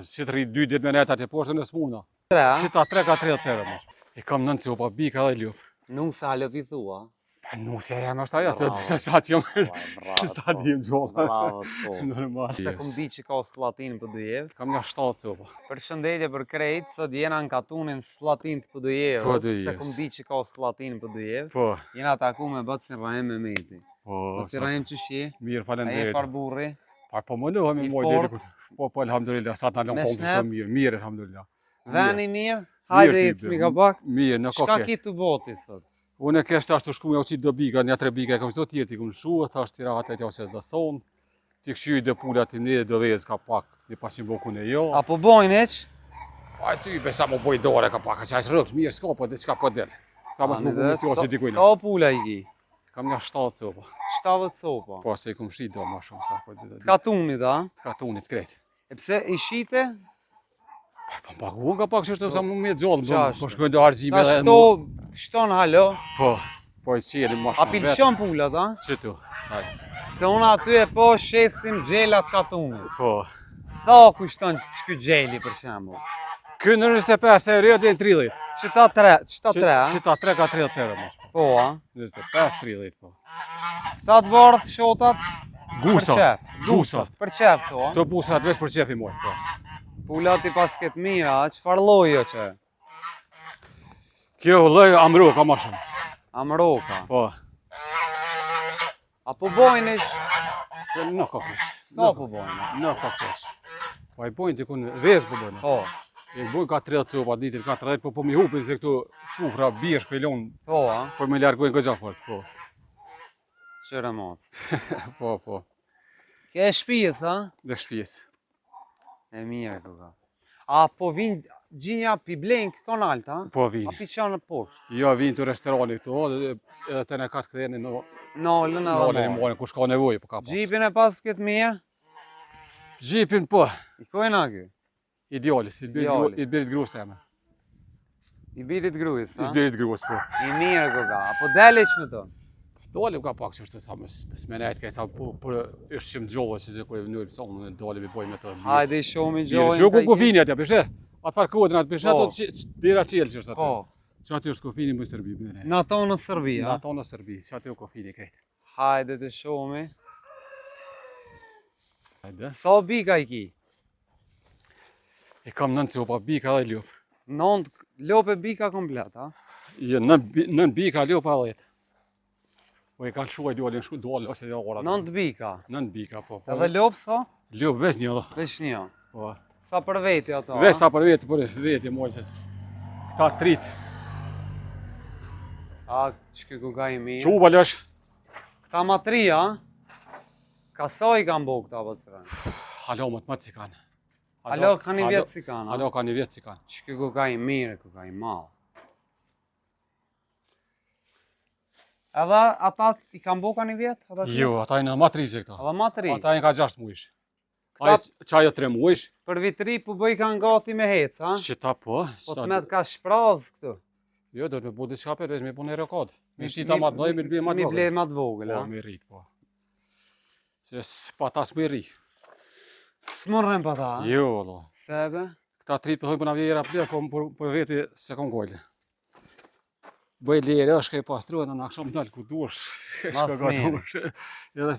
si të rri 2 ditë me netat e poshtë në smuna. Tre? Qita 3 ka 30 euro mos. I kam 9 copa bika dhe lup. Nuk sa lop i thua. Pa nusja jam është ajo, Bravo. sa t'jom, Bravo. sa t'jem gjolla. Bravo, po. Normal. Se kom di që ka Slatin për Dujevë. Kam nga 7 copa. Përshëndetje për krejt, sot jena në katunin Slatin të Dujevës. Podujevës. Se kom di që ka Slatin për Dujevë. Po. Jena taku me Bacin Rahim Mehmeti. Po. Bacin Rahim që shi? Mirë, A je falenderit. farburri? Po më lohem I moj fort? deri ku. Po, alhamdulillah, sa t'na lëm Me kompë shnep? të mirë. Mirë, alhamdulillah. Veni mirë? Hajde Mirë, ecmi ka pak. Mirë, në Shka kokes. ki të boti sot? Unë e kesh tash të shku me uqit do bika, një 3 bika e kam qdo tjetë i kom shua, tash tira atë e tja që s'da son. Ti këshyj dhe pullat i një do vez ka pak, një pasin boku në jo. Apo bojnë eq? A ty besa më boj dore ka pak, që ashtë rëks, mirë s'ka po dhe qka po del. Sa më s'më kumë tjo që dikujna. Sa pula i ki? Kam një 7 copa. 70 copa. Po se i kom shri do ma shumë sa po dhe. Të katunit, a? Të katunit krejt. E pse i shite? Po paguon ka pak që është sa më me gjallë, Qashtë. po shkojnë do argjime Ta dhe. shton halo. Po i qeli ma A shumë. pilshon pullat, a? Që tu? Saj. Se unë aty e po shesim gjelat katunit. Po. Sa kushton ç'ky gjeli për shembull? Ky në 25 euro dhe në 30. Qëta 3, qëta 3, a? Qita 3 ka 30 euro mos. Po, a? 25, 30 po. Këta të bardh shotat Gusa. për qef. Gusa. Për qef to, a? Të busat veç për qefi moj, po. Pullat i pas ket mira, a? Çfarë lloji o që? Kjo lloj amro ka ma shumë. Amroka. Po. Apo bojnë ish? Kjo në ka kesh. Sa po bojnë? Në ka kesh. Po i bojnë të kun vez po bojnë. Po, I bojnë ka 30 copa ditit, ka 30, po mi hupin se këtu qufra, biesh, pelon, po, a? po me largojnë gëgja fort, po. Qëre mos. Po, po. Ke e shpijes, a? Dhe shtjes. E mire kuka. A po vinë gjinja pi blenk kon alt, a? Po A vini. pi qanë poshtë? Jo, vinë të restorani këtu, edhe të ne ka të këtheni në Nolën nolën i edhe morë. morën, ku shka nevojë, po ka pa. Gjipin e pas këtë mirë? Gjipin, po, I kojnë a ky? idealit, Idealit. i birit grus të eme. I birit grujës, I a? birit grus, po. I mirë kuka. Apo deleq me to? Dalim ka pak që është sa më nejtë kaj sa për është që më gjohë që që kërë vënujmë sa më dalim i bojmë me të mirë. Hajde i shomi Mirë, gjojnë. gjoku kufini atja, pishe? Atë farë kodrin atë pishe, Po. ato dira qelë që është atë. Po, Që aty është kufini më Serbi, më nejtë. në ato në Serbi, Në a? ato në Serbi, që aty u kufini krejtë. Hajde të shomi. Hajde. Sa bika i ki? I kam 9 copa bika dhe ljup. 9 lope bika komplet, a? Jo, 9 bika ljup a 10. Po i ka shuaj dole, shku dole, ose dhe ora. 9 bika. 9 bika, po. Edhe lop sa? Ljup veç një dhe. Veç një. Po. Sa për veti ato, a? Veç sa për veti moj që këta trit. A, që ku ka i mirë? Quba lësh. Këta matri, a? Ka sa i kanë bo këta bëtësërën? Halo më të më të që kanë. Halo, ka një vjetë si kanë, a? Halo ka një vjetë që kanë. Që ku ka i mirë, ku ka i malë. Edhe ata i kanë bo ka një vjetë? Ata që? Jo, ata i në matrize këta. Edhe matri? Ata i ka 6 muish. Këta- Qajo 3 muish. Për vitri po bëj kanë gati me hec, a? Që ta po. Po të me të ka shpradh këtu. Jo, do të bu diçka për veç, me bu në rekord. Mi shita ma të doj, mi bje ma të Mi vogël. ble ma të vogël, Po, a? mi rrit, po. Se s'pa ta s'mi rri. S'morrem pa ta, a? Jo, lo. Sebe? Këta trit për për na vjera plë, po për veti se kon gojle. Bëj lere, është ka i pastruat, në aksham dalë ku dush. Mas miri. Edhe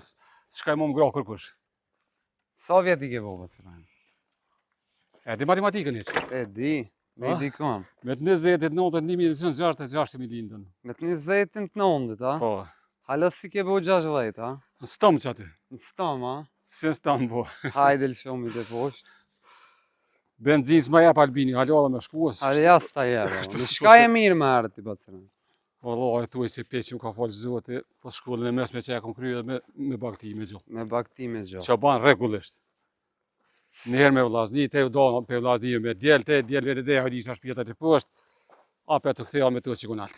s'ka i më gra kërkush. Sa vjet i ke bo bëtësërën? E di matematikën iq. E di, me A? i dikon. Me të 20, 9, 1966 lindën. Me të 20-ën të 9-ët, a? Po. Halo si ke bo 16, a? Në stëmë që aty. Në stom, a? Se në stëmë, po. Hajde lëshomi të poshtë. Benzin s'ma jep Albini, halo me shkuës. Hajde jas ta jebe. Kështu Në s'po shka të- e mirë me arët i bëtësërën? Allah, e thuaj se peqim ka falë zote, po shkollën e mesme që e kom kryo me bakti me gjo. Me bakti me gjo. Që banë regullisht. Njëherë me vllazni, te u do pe vllazni me djel, te djel vetë dhe hajdi shpjetat e poshtë, ape të kthea me to që kunalt.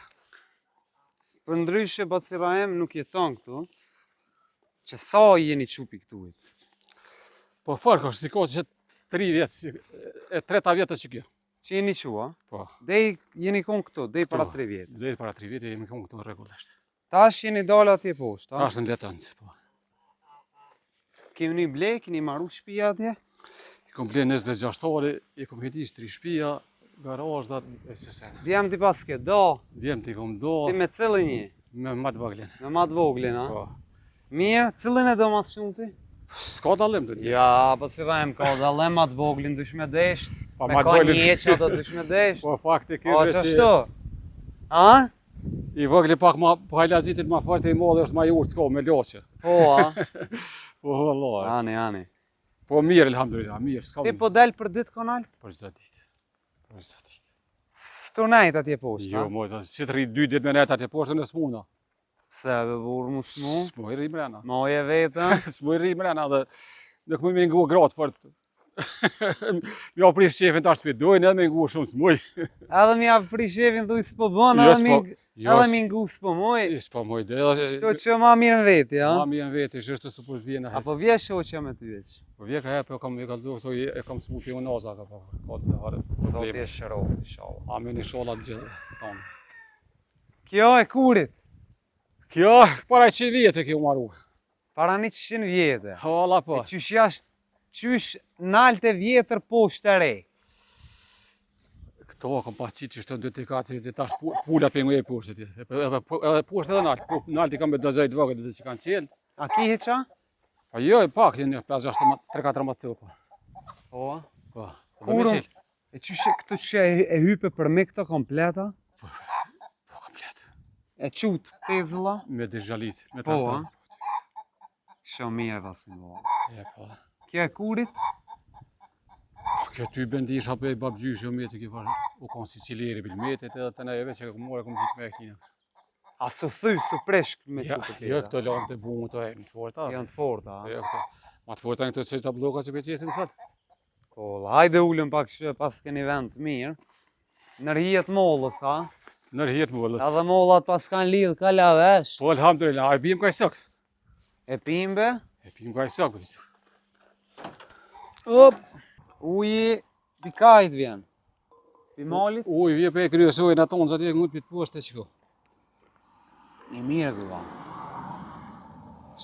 Për ndryshe Bacirahem nuk jeton këtu, që sa jeni qupi këtuit? Po fark është, si ko që 3 vjetë, e 3 vjetët që kjo. Që jeni qua? Po, Dej jeni kon këtu, dej para Këtu. 3 vjetë. dhe para 3 vjetë jemi konë këtu regullisht. Tash jeni dalë atje poshtë, a? Ta është në letëndë, po. Kemi një ble, keni marru shtëpi atje? kom ble 26 orë, i kom hedis 3 shtëpia, garazh e se. Djem ti pas ke do, Djem ti kom do, ti me cilën një? me matë voglen. Me ma të voglin, a? Po. Mirë, cilën e do mas shumë ti? S'ka dallim të një. Ja, po si rajmë ka dallim ma të voglin dush me desht, Pa me ma ka t'voglin- një që ato dush me desht. Po faktikisht O, që qashtu? A? i vogli pak ma hajlazitit ma fort e i modhe është ma i urtë s'ka me loqe. Po, a? Po vëllaj. Ani. Po mirë, elhamdulillah, mirë, s'ka Ti po del për ditë konalt? për çdo ditë. Për çdo ditë. Stunajt atje poshtë, Jo, a? moj, si të rri 2 ditë me net atje poshtë në smuna. Pse, be burë mu shmu? S'moj rri mrena. Moje vetë? S'moj rri mrena dhe nuk më me ngu gratë fort. Mi a prish qefin tash për dojnë edhe me ngu shumë s'moj. Edhe mi a fri shefin thuj s'po bën, Jo, edhe mi... jo, Edhe mi ngu s'po moj. s'po moj dhe. Shto që ma mirë në veti, a? Ma mi në veti, shështë të supozije në Apo vje shoqja me ty veç? Po vje ka po kam e kalzu, so e kam smu pionaza ka po. Ka të harë. Sot je shëroft, inshallah. Amin inshallah të gjithë. Tonë. Kjo e kurit, Kjo, para 100 vjetë e kjo maru. para 100 vjetë. Hala po. E qysh jashtë, qysh nalte vjetër poshtë e re. Këto kam pas qitë që shtë në dëtikati, dhe tash pula për nguje poshtë ti. Edhe poshtë edhe nalt. Nalti kam me dozajt vogët dhe që kanë qelë. A ki heqa? Po jo, pak, një 5-6-3-4 më të po. Po. Po. Kurun, e qysh këtu që e hype për me këto kompleta? Po komplet. E qut pezëlla? Me dhe zhalit, me Po, tartan. Shumë mirë vasin bo. E po. Kjo e kurit? Kjo ty bendi isha për e babgjyshë me të kifar u konë si qileri bilmetit edhe të nejeve që këmë more këmë gjithë me e këtina. A së thy, së preshk me Ja, qutë jo këto lanë të bungu të e më të forta. Janë të forta, a? Jo këto. Ma të forta në këto që të bloka që për qesim sot. Po, hajde ullëm pak që pas keni vend të mirë. Nërhijet mollës, a? Nërhijet më vëllës. Edhe mollat pas kanë lidh ka lavesh. Po alhamdulillah, a i bim kaj sok. E pimbe? E bim kaj sok. Op! Uji pikajt vjen. Pimalit? Uj, vje për e kryesojnë ato në zatë e ngut për të poshtë e qiko. I mirë këva.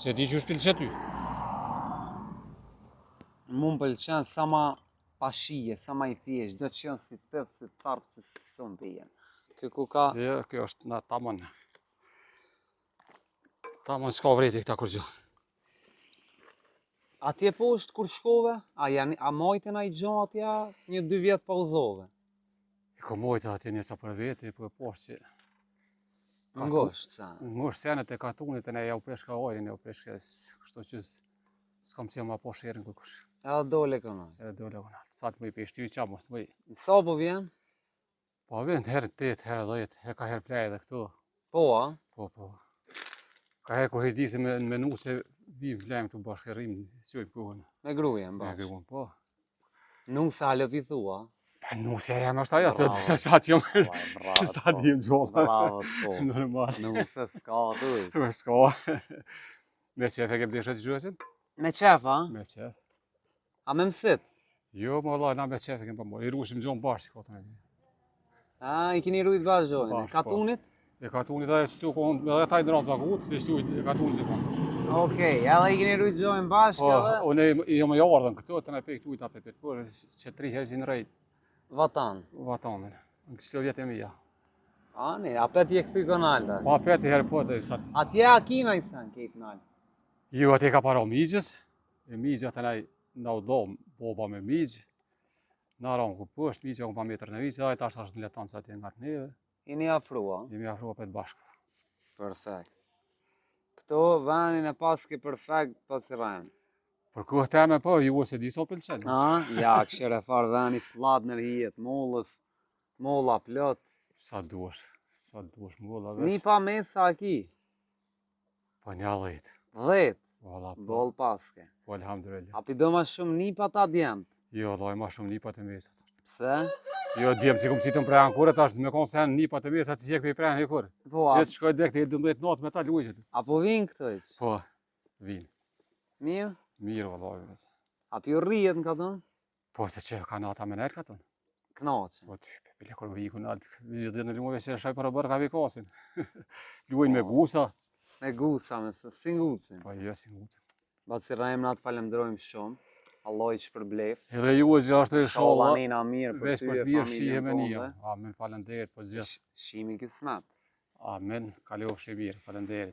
Se di që shpil që ty. Mu më pëlqen sa ma pashije, sa ma i thjesht, do të qenë si tëtë, si tarpë, si sëmë pijen. Kjo ku ka... Jo, kjo është na tamon. Tamon s'ka vreti këta kur gjë. Atje poshtë kur shkove, a mojten a i gjo atja 1-2 vjetë pauzove? I ko mojta atje njësa për veti, po e poshtë që... Ngosht, sa. Ngosh senet e katunit e ne ja u preshka ajrin, ja u preshka, kështu që s'kam që ma poshtë herën kërkush. Edhe dole këna. Edhe dole këna. Sa të më i peshty qa mos të më i. Sa po vjen? Po vend herë 8, herë 10, herë ka herë plej edhe këtu. Po, a? Po. Ka herë kur hedisi me nuse, vim vlejmë këtu bashkë rrim, qojmë kohën. Me grujen, Me bashkë. gruën, po. Nuk sa halët i thua. Pa nusja jam është ajo, Bravo. sa t'jom, Bravo, sa t'jem gjolla. Bravo, po. Normal. Nuk se s'ka thuj. Me s'ka. Me qef e kem desha që gjuhësin? Me qef, a? Me qef. A me mësit? Jo, më Allah, na me qef e kem pa mor. I rushim gjohën bashkë, ka të në. A, i kini rujt bashkë gjojnë. Bashkë, po. Katunit? E katunit edhe që tu kohën, edhe ta i dra zagut, se shtu e katunit e kohën. Okej, edhe i kini rujt gjojnë bashkë Po, edhe unë jam e ardhën këtu, të në pe këtu i ta pe po, që 3 herë që në rejt, vatan. vatanën. Në kështu vjetë e mija. Ani, apet je këthy konalta. Pa 5 herë po dhe sa... Atje a kina i sen kejt nalë. Jo, atje ka para migjës, e migjë atë nej në udhom, boba me migjë. Në aram ku poshtë, migjë ku pa metër në vigjë, ajë tash është në letanë sa atje nga të neve. Jeni afrua. Jemi afrua për të bashkë. Perfekt. Këto venin e paske perfekt pa cirajnë. Për kohë teme po, ju se di so pëlqen. A? Ja, këshire farë veni flat në rhijet, mollës, molla plot. Sa duash molla Ni vesh. pa mesa a ki? Po një dhejt. 10. Valla, po, Bol paske. po alhamdulillah. A pi do ma shumë ni pa ta djemt? Jo, Allah, ma shumë nipat e mesat. Pse? Jo, djemë si kom citën prej ankurët, ashtë me konë sen nipat e mesat që qek për i prejnë e kur. Po, a- Se që shkoj dek të 12 natë me ta lujqët. Apo vin këto iq? Po, vinë. Mirë? Mirë, valla. A pi u rrijet në katon? Po, se që ka nata me nejtë këton. Knaqe. Po, bile kur vi ku naltë, vizit dhe në lumove që shaj para bërë ka vikasin. Luajnë me gusa. Me gusa, me së singucin. Po, jo, si ngucë. Bacirajmë na të falemderojmë shumë. Allah i shpërbleft. Edhe ju e gjithashtu Inshallah inshallah. nina mirë për Veç ty për e të mirë familjen shihem e tonë. një. Amen, falenderit për gjithë. Shimi kismet. Amen, kalofshi mirë, falenderit.